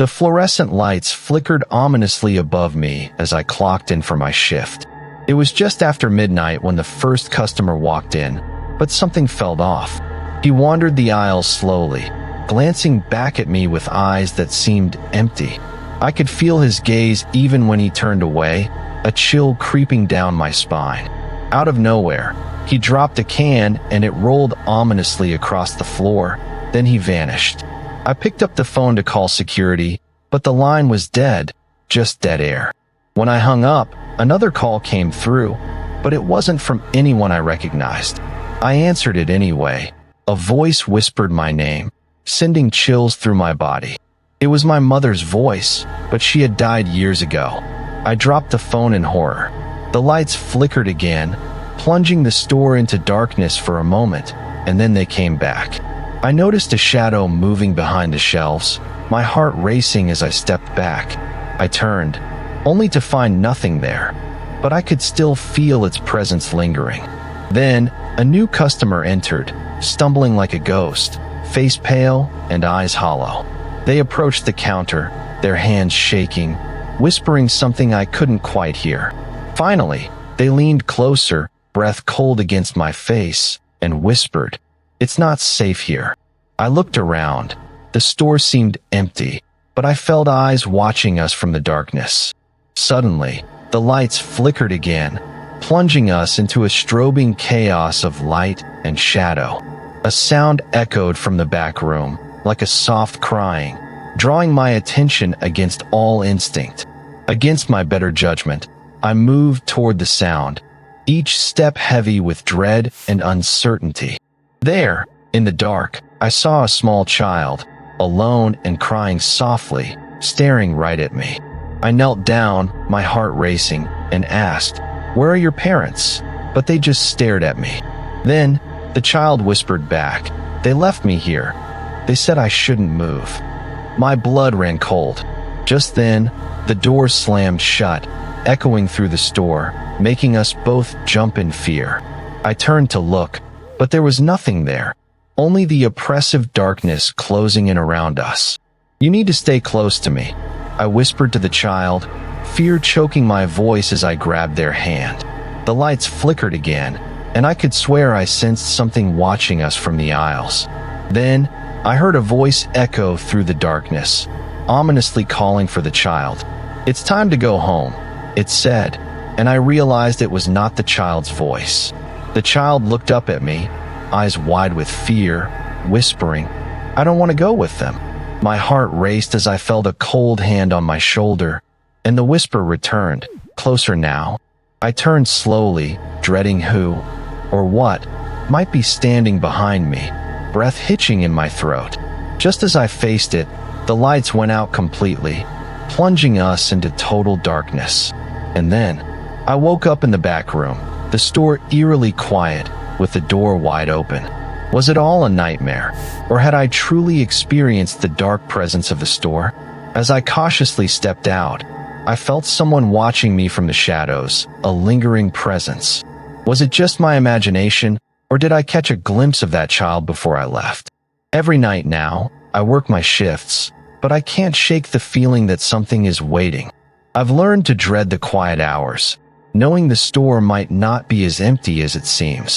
The fluorescent lights flickered ominously above me as I clocked in for my shift. It was just after midnight when the first customer walked in, but something felt off. He wandered the aisles slowly, glancing back at me with eyes that seemed empty. I could feel his gaze even when he turned away, a chill creeping down my spine. Out of nowhere, he dropped a can and it rolled ominously across the floor. Then he vanished. I picked up the phone to call security, but the line was dead, just dead air. When I hung up, another call came through, but it wasn't from anyone I recognized. I answered it anyway. A voice whispered my name, sending chills through my body. It was my mother's voice, but she had died years ago. I dropped the phone in horror. The lights flickered again, plunging the store into darkness for a moment, and then they came back. I noticed a shadow moving behind the shelves, my heart racing as I stepped back. I turned, only to find nothing there, but I could still feel its presence lingering. Then, a new customer entered, stumbling like a ghost, face pale and eyes hollow. They approached the counter, their hands shaking, whispering something I couldn't quite hear. Finally, they leaned closer, breath cold against my face, and whispered, "It's not safe here." I looked around. The store seemed empty, but I felt eyes watching us from the darkness. Suddenly, the lights flickered again, plunging us into a strobing chaos of light and shadow. A sound echoed from the back room, like a soft crying, drawing my attention against all instinct. Against my better judgment, I moved toward the sound, each step heavy with dread and uncertainty. There, in the dark, I saw a small child, alone and crying softly, staring right at me. I knelt down, my heart racing, and asked, "Where are your parents?" But they just stared at me. Then, the child whispered back, "They left me here. They said I shouldn't move." My blood ran cold. Just then, the door slammed shut, echoing through the store, making us both jump in fear. I turned to look, but there was nothing there, only the oppressive darkness closing in around us. "You need to stay close to me," I whispered to the child, fear choking my voice as I grabbed their hand. The lights flickered again, and I could swear I sensed something watching us from the aisles. Then, I heard a voice echo through the darkness, ominously calling for the child. "It's time to go home," it said, and I realized it was not the child's voice. The child looked up at me, eyes wide with fear, whispering, "I don't want to go with them." My heart raced as I felt a cold hand on my shoulder, and the whisper returned, closer now. I turned slowly, dreading who, or what, might be standing behind me, breath hitching in my throat. Just as I faced it, the lights went out completely, plunging us into total darkness. And then, I woke up in the back room, the store eerily quiet, with the door wide open. Was it all a nightmare, or had I truly experienced the dark presence of the store? As I cautiously stepped out, I felt someone watching me from the shadows, a lingering presence. Was it just my imagination, or did I catch a glimpse of that child before I left? Every night now, I work my shifts, but I can't shake the feeling that something is waiting. I've learned to dread the quiet hours, knowing the store might not be as empty as it seems.